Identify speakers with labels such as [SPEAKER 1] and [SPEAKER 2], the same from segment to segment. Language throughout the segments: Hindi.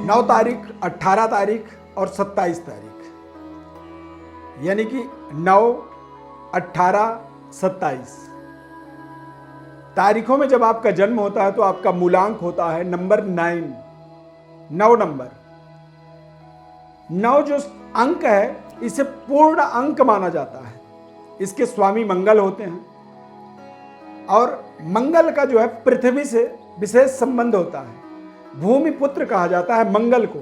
[SPEAKER 1] 9 तारीख, 18 तारीख और 27 तारीख, यानी कि 9, 18, 27 तारीखों में जब आपका जन्म होता है तो आपका मूलांक होता है नंबर 9। 9 नंबर, 9 जो अंक है इसे पूर्ण अंक माना जाता है। इसके स्वामी मंगल होते हैं और मंगल का जो है पृथ्वी से विशेष संबंध होता है। भूमि पुत्र कहा जाता है मंगल को।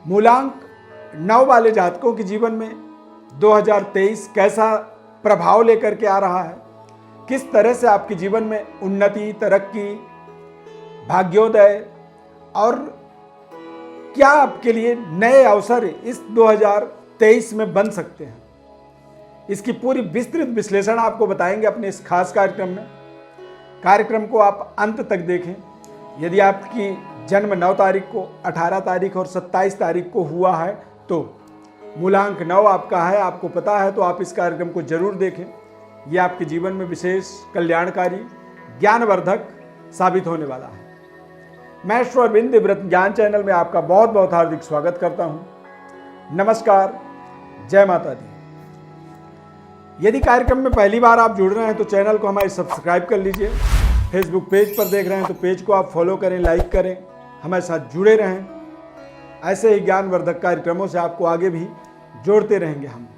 [SPEAKER 1] मूलांक 9 वाले जातकों के जीवन में 2023 कैसा प्रभाव लेकर के आ रहा है, किस तरह से आपके जीवन में उन्नति, तरक्की, भाग्योदय और क्या आपके लिए नए अवसर इस 2023 में बन सकते हैं, इसकी पूरी विस्तृत विश्लेषण आपको बताएंगे अपने इस खास कार्यक्रम में। कार्यक्रम को आप अंत तक देखें। यदि आपकी जन्म 9 तारीख को, 18 तारीख और 27 तारीख को हुआ है तो मूलांक 9 आपका है, आपको पता है, तो आप इस कार्यक्रम को जरूर देखें। यह आपके जीवन में विशेष कल्याणकारी, ज्ञानवर्धक साबित होने वाला है। मैं श्री अरविंद व्रत ज्ञान चैनल में आपका बहुत बहुत हार्दिक स्वागत करता हूं। नमस्कार, जय माता दी। यदि कार्यक्रम में पहली बार आप जुड़ रहे हैं तो चैनल को हमारे सब्सक्राइब कर लीजिए। फेसबुक पेज पर देख रहे हैं तो पेज को आप फॉलो करें, लाइक करें, हमारे साथ जुड़े रहें। ऐसे ही ज्ञानवर्धक कार्यक्रमों से आपको आगे भी जोड़ते रहेंगे हम।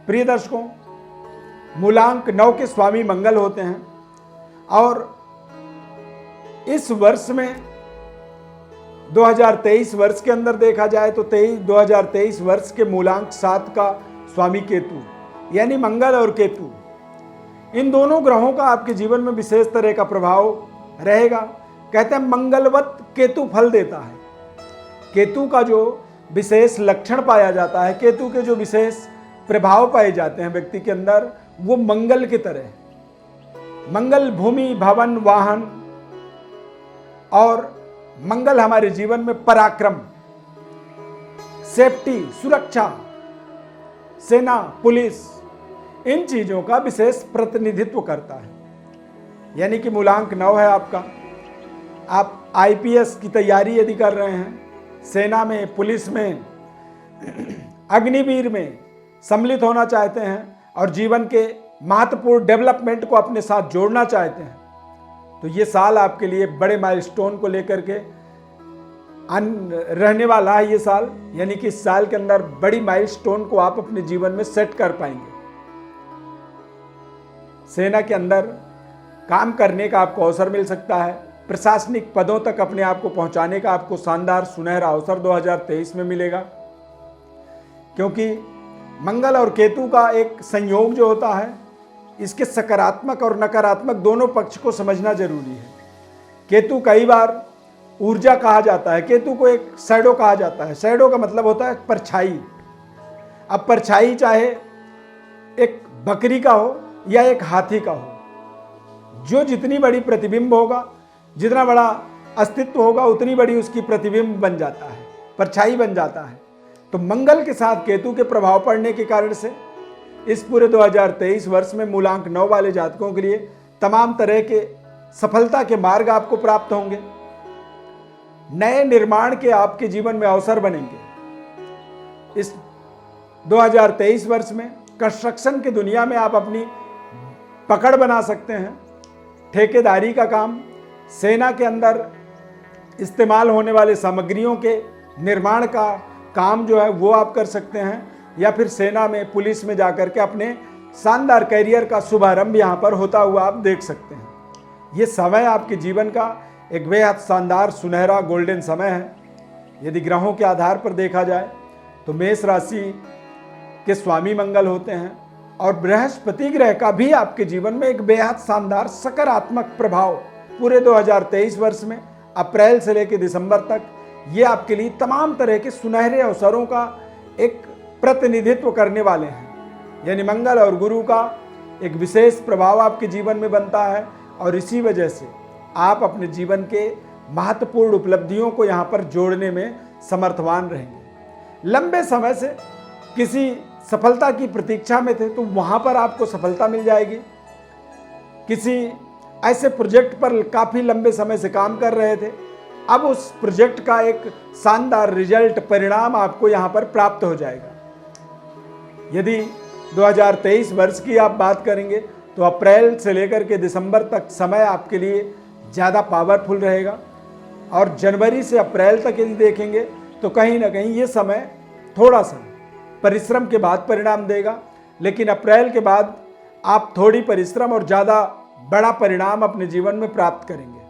[SPEAKER 1] प्रिय दर्शकों, मूलांक 9 के स्वामी मंगल होते हैं और इस वर्ष में 2023 वर्ष के अंदर देखा जाए तो 2023 वर्ष के मूलांक 7 का स्वामी केतु, यानी मंगल और केतु, इन दोनों ग्रहों का आपके जीवन में विशेष तरह का प्रभाव रहेगा। कहते हैं मंगलवत केतु फल देता है। केतु का जो विशेष लक्षण पाया जाता है, केतु के जो विशेष प्रभाव पाए जाते हैं व्यक्ति के अंदर, वो मंगल की तरह। मंगल भूमि, भवन, वाहन और मंगल हमारे जीवन में पराक्रम, सेफ्टी, सुरक्षा, सेना, पुलिस, इन चीजों का विशेष प्रतिनिधित्व करता है। यानी कि मूलांक 9 है आपका। आप आईपीएस की तैयारी यदि कर रहे हैं, सेना में, पुलिस में, अग्निवीर में सम्मिलित होना चाहते हैं और जीवन के महत्वपूर्ण डेवलपमेंट को अपने साथ जोड़ना चाहते हैं, तो ये साल आपके लिए बड़े माइलस्टोन को लेकर के रहने वाला है ये साल। यानी कि इस साल के अंदर बड़ी माइलस्टोन को आप अपने जीवन में सेट कर पाएंगे। सेना के अंदर काम करने का आपको अवसर मिल सकता है। प्रशासनिक पदों तक अपने आप को पहुंचाने का आपको शानदार सुनहरा अवसर 2023 में मिलेगा, क्योंकि मंगल और केतु का एक संयोग जो होता है, इसके सकारात्मक और नकारात्मक दोनों पक्ष को समझना जरूरी है। केतु कई बार ऊर्जा कहा जाता है, केतु को एक शैडो कहा जाता है। शैडो का मतलब होता है परछाई। अब परछाई चाहे एक बकरी का हो या एक हाथी का हो, जो जितनी बड़ी प्रतिबिंब होगा, जितना बड़ा अस्तित्व होगा, उतनी बड़ी उसकी प्रतिबिंब बन जाता है, परछाई बन जाता है। तो मंगल के साथ केतु के प्रभाव पड़ने के कारण से इस पूरे 2023 वर्ष में मूलांक 9 वाले जातकों के लिए तमाम तरह के सफलता के मार्ग आपको प्राप्त होंगे। नए निर्माण के आपके जीवन में अवसर बनेंगे। इस 2023 वर्ष में कंस्ट्रक्शन की दुनिया में आप अपनी पकड़ बना सकते हैं। ठेकेदारी का काम, सेना के अंदर इस्तेमाल होने वाले सामग्रियों के निर्माण का काम जो है वो आप कर सकते हैं, या फिर सेना में, पुलिस में जाकर के अपने शानदार करियर का शुभारंभ यहाँ पर होता हुआ आप देख सकते हैं। ये समय आपके जीवन का एक बेहद शानदार, सुनहरा, गोल्डन समय है। यदि ग्रहों के आधार पर देखा जाए तो मेष राशि के स्वामी मंगल होते हैं और बृहस्पति ग्रह का भी आपके जीवन में एक बेहद शानदार सकारात्मक प्रभाव पूरे 2023 वर्ष में अप्रैल से लेकर दिसंबर तक, ये आपके लिए तमाम तरह के सुनहरे अवसरों का एक प्रतिनिधित्व करने वाले हैं। यानी मंगल और गुरु का एक विशेष प्रभाव आपके जीवन में बनता है और इसी वजह से आप अपने जीवन के महत्वपूर्ण उपलब्धियों को यहाँ पर जोड़ने में समर्थवान रहेंगे। लंबे समय से किसी सफलता की प्रतीक्षा में थे तो वहाँ पर आपको सफलता मिल जाएगी। किसी ऐसे प्रोजेक्ट पर काफ़ी लंबे समय से काम कर रहे थे अब उस प्रोजेक्ट का एक शानदार रिजल्ट परिणाम आपको यहाँ पर प्राप्त हो जाएगा। यदि 2023 वर्ष की आप बात करेंगे तो अप्रैल से लेकर के दिसंबर तक समय आपके लिए ज़्यादा पावरफुल रहेगा, और जनवरी से अप्रैल तक यदि देखेंगे तो कहीं ना कहीं ये समय थोड़ा सा परिश्रम के बाद परिणाम देगा, लेकिन अप्रैल के बाद आप थोड़ी परिश्रम और ज़्यादा बड़ा परिणाम अपने जीवन में प्राप्त करेंगे।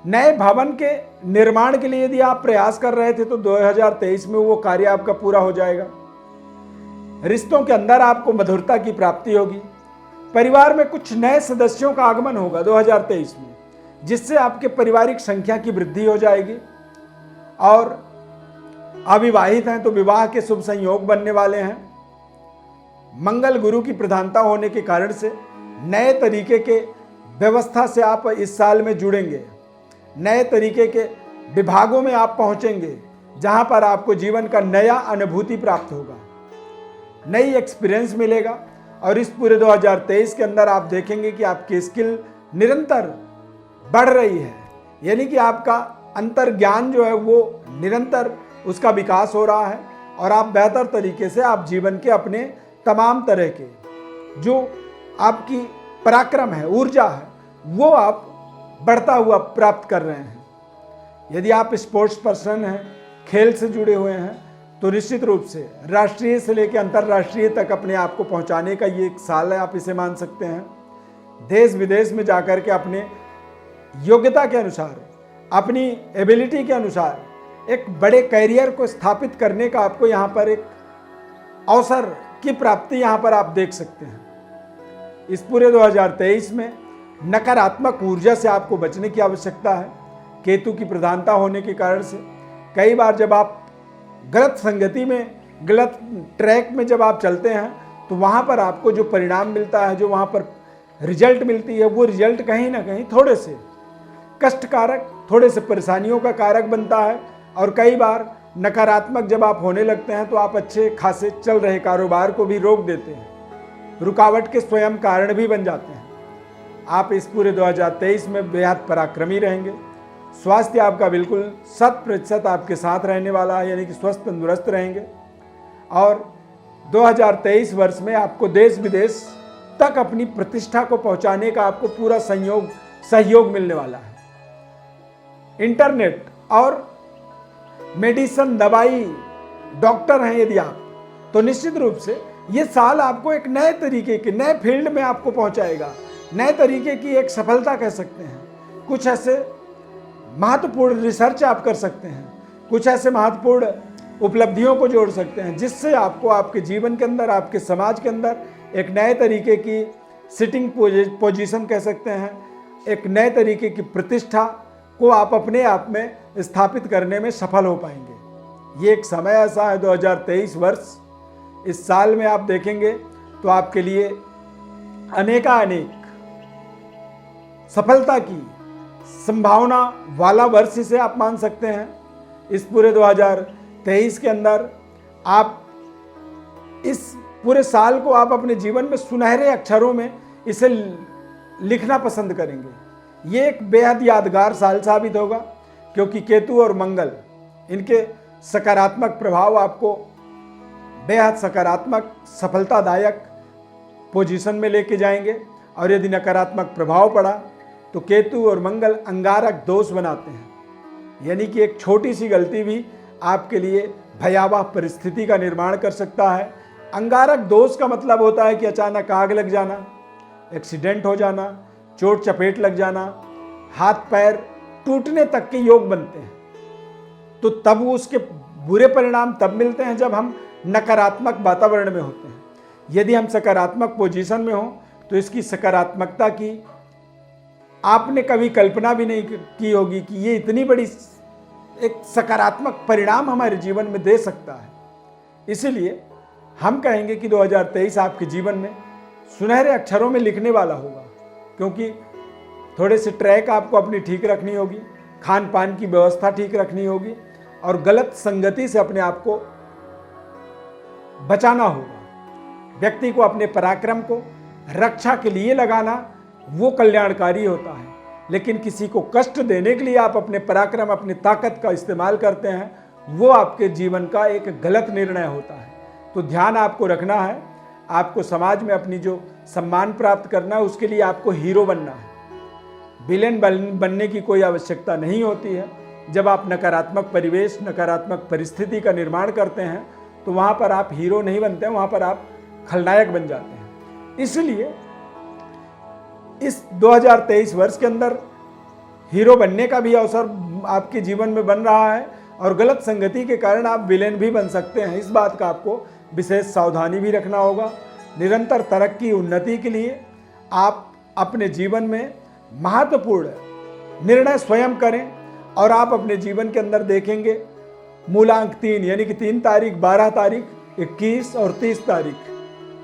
[SPEAKER 1] नए भवन के निर्माण के लिए यदि आप प्रयास कर रहे थे तो 2023 में वो कार्य आपका पूरा हो जाएगा। रिश्तों के अंदर आपको मधुरता की प्राप्ति होगी। परिवार में कुछ नए सदस्यों का आगमन होगा 2023 में, जिससे आपके पारिवारिक संख्या की वृद्धि हो जाएगी। और अविवाहित हैं तो विवाह के शुभ संयोग बनने वाले हैं। मंगल गुरु की प्रधानता होने के कारण से नए तरीके के व्यवस्था से आप इस साल में जुड़ेंगे। नए तरीके के विभागों में आप पहुंचेंगे, जहां पर आपको जीवन का नया अनुभूति प्राप्त होगा, नई एक्सपीरियंस मिलेगा। और इस पूरे 2023 के अंदर आप देखेंगे कि आपकी स्किल निरंतर बढ़ रही है, यानी कि आपका अंतर ज्ञान जो है वो निरंतर उसका विकास हो रहा है, और आप बेहतर तरीके से आप जीवन के अपने तमाम तरह के जो आपकी पराक्रम है, ऊर्जा है, वो आप बढ़ता हुआ प्राप्त कर रहे हैं। यदि आप स्पोर्ट्स पर्सन हैं, खेल से जुड़े हुए हैं, तो निश्चित रूप से राष्ट्रीय से लेकर अंतर्राष्ट्रीय तक अपने आप को पहुंचाने का ये एक साल है, आप इसे मान सकते हैं। देश विदेश में जाकर के अपने योग्यता के अनुसार, अपनी एबिलिटी के अनुसार एक बड़े कैरियर को स्थापित करने का आपको यहाँ पर एक अवसर की प्राप्ति यहाँ पर आप देख सकते हैं। इस पूरे 2023 में नकारात्मक ऊर्जा से आपको बचने की आवश्यकता है। केतु की प्रधानता होने के कारण से कई बार जब आप गलत संगति में, गलत ट्रैक में जब आप चलते हैं तो वहाँ पर आपको जो परिणाम मिलता है, जो वहाँ पर रिजल्ट मिलती है, वो रिजल्ट कहीं ना कहीं थोड़े से कष्टकारक, थोड़े से परेशानियों का कारक बनता है। और कई बार नकारात्मक जब आप होने लगते हैं तो आप अच्छे खासे चल रहे कारोबार को भी रोक देते हैं, रुकावट के स्वयं कारण भी बन जाते हैं। आप इस पूरे 2023 में बेहद पराक्रमी रहेंगे। स्वास्थ्य आपका बिल्कुल 100% आपके साथ रहने वाला है, यानी कि स्वस्थ तंदुरुस्त रहेंगे। और 2023 वर्ष में आपको देश विदेश तक अपनी प्रतिष्ठा को पहुंचाने का आपको पूरा सहयोग मिलने वाला है। इंटरनेट और मेडिसिन, दवाई, डॉक्टर हैं यदि आप, तो निश्चित रूप से ये साल आपको एक नए तरीके के, नए फील्ड में आपको पहुंचाएगा। नए तरीके की एक सफलता कह सकते हैं। कुछ ऐसे महत्वपूर्ण रिसर्च आप कर सकते हैं, कुछ ऐसे महत्वपूर्ण उपलब्धियों को जोड़ सकते हैं, जिससे आपको आपके जीवन के अंदर, आपके समाज के अंदर एक नए तरीके की सिटिंग पोजीशन कह सकते हैं, एक नए तरीके की प्रतिष्ठा को आप अपने आप में स्थापित करने में सफल हो पाएंगे। ये एक समय ऐसा है 2023 वर्ष, इस साल में आप देखेंगे तो आपके लिए अनेकानेक सफलता की संभावना वाला वर्ष इसे आप मान सकते हैं। इस पूरे 2023 के अंदर आप इस पूरे साल को आप अपने जीवन में सुनहरे अक्षरों में इसे लिखना पसंद करेंगे। ये एक बेहद यादगार साल साबित होगा, क्योंकि केतु और मंगल, इनके सकारात्मक प्रभाव आपको बेहद सकारात्मक, सफलतादायक पोजीशन में लेके जाएंगे। और यदि नकारात्मक प्रभाव पड़ा तो केतु और मंगल अंगारक दोष बनाते हैं, यानी कि एक छोटी सी गलती भी आपके लिए भयावह परिस्थिति का निर्माण कर सकता है। अंगारक दोष का मतलब होता है कि अचानक आग लग जाना, एक्सीडेंट हो जाना, चोट चपेट लग जाना, हाथ पैर टूटने तक के योग बनते हैं। तो तब उसके बुरे परिणाम तब मिलते हैं जब हम नकारात्मक वातावरण में होते हैं। यदि हम सकारात्मक पोजीशन में हों तो इसकी सकारात्मकता की आपने कभी कल्पना भी नहीं की होगी कि ये इतनी बड़ी एक सकारात्मक परिणाम हमारे जीवन में दे सकता है। इसीलिए हम कहेंगे कि 2023 आपके जीवन में सुनहरे अक्षरों में लिखने वाला होगा, क्योंकि थोड़े से ट्रैक आपको अपनी ठीक रखनी होगी, खान पान की व्यवस्था ठीक रखनी होगी, और गलत संगति से अपने आप को बचाना होगा। व्यक्ति को अपने पराक्रम को रक्षा के लिए लगाना वो कल्याणकारी होता है, लेकिन किसी को कष्ट देने के लिए आप अपने पराक्रम, अपनी ताकत का इस्तेमाल करते हैं, वो आपके जीवन का एक गलत निर्णय होता है। तो ध्यान आपको रखना है, आपको समाज में अपनी जो सम्मान प्राप्त करना है उसके लिए आपको हीरो बनना है। विलेन बनने की कोई आवश्यकता नहीं होती है। जब आप नकारात्मक परिवेश, नकारात्मक परिस्थिति का निर्माण करते हैं तो वहाँ पर आप हीरो नहीं बनते हैं, वहाँ पर आप खलनायक बन जाते हैं। इसलिए इस 2023 वर्ष के अंदर हीरो बनने का भी अवसर आपके जीवन में बन रहा है और गलत संगति के कारण आप विलेन भी बन सकते हैं। इस बात का आपको विशेष सावधानी भी रखना होगा। निरंतर तरक्की, उन्नति के लिए आप अपने जीवन में महत्वपूर्ण निर्णय स्वयं करें और आप अपने जीवन के अंदर देखेंगे मूलांक 3 यानी कि 3 तारीख, 12 तारीख, 21 और 30 तारीख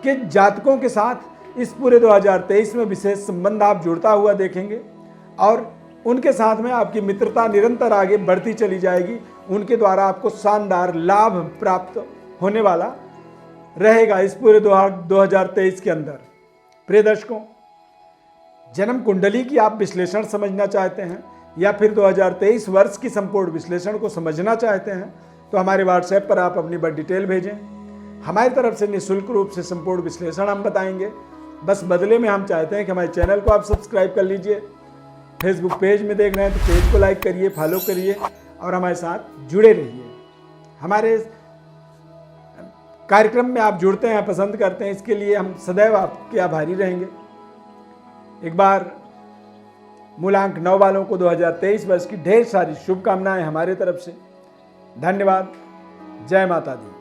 [SPEAKER 1] के जातकों के साथ इस पूरे 2023 में विशेष संबंध आप जुड़ता हुआ देखेंगे और उनके साथ में आपकी मित्रता निरंतर आगे बढ़ती चली जाएगी। उनके द्वारा आपको शानदार लाभ प्राप्त होने वाला रहेगा इस पूरे 2023 के अंदर। प्रिय दर्शकों, जन्म कुंडली की आप विश्लेषण समझना चाहते हैं या फिर 2023 वर्ष की संपूर्ण विश्लेषण को समझना चाहते हैं तो हमारे व्हाट्सएप पर आप अपनी बड़ी डिटेल भेजें। हमारी तरफ से निःशुल्क रूप से संपूर्ण विश्लेषण हम बताएंगे। बस बदले में हम चाहते हैं कि हमारे चैनल को आप सब्सक्राइब कर लीजिए। फेसबुक पेज में देख रहे हैं तो पेज को लाइक करिए, फॉलो करिए और हमारे साथ जुड़े रहिए। हमारे कार्यक्रम में आप जुड़ते हैं, पसंद करते हैं, इसके लिए हम सदैव आपके आभारी रहेंगे। एक बार मूलांक 9 वालों को 2023 वर्ष की ढेर सारी शुभकामनाएं हमारे तरफ से। धन्यवाद। जय माता दी।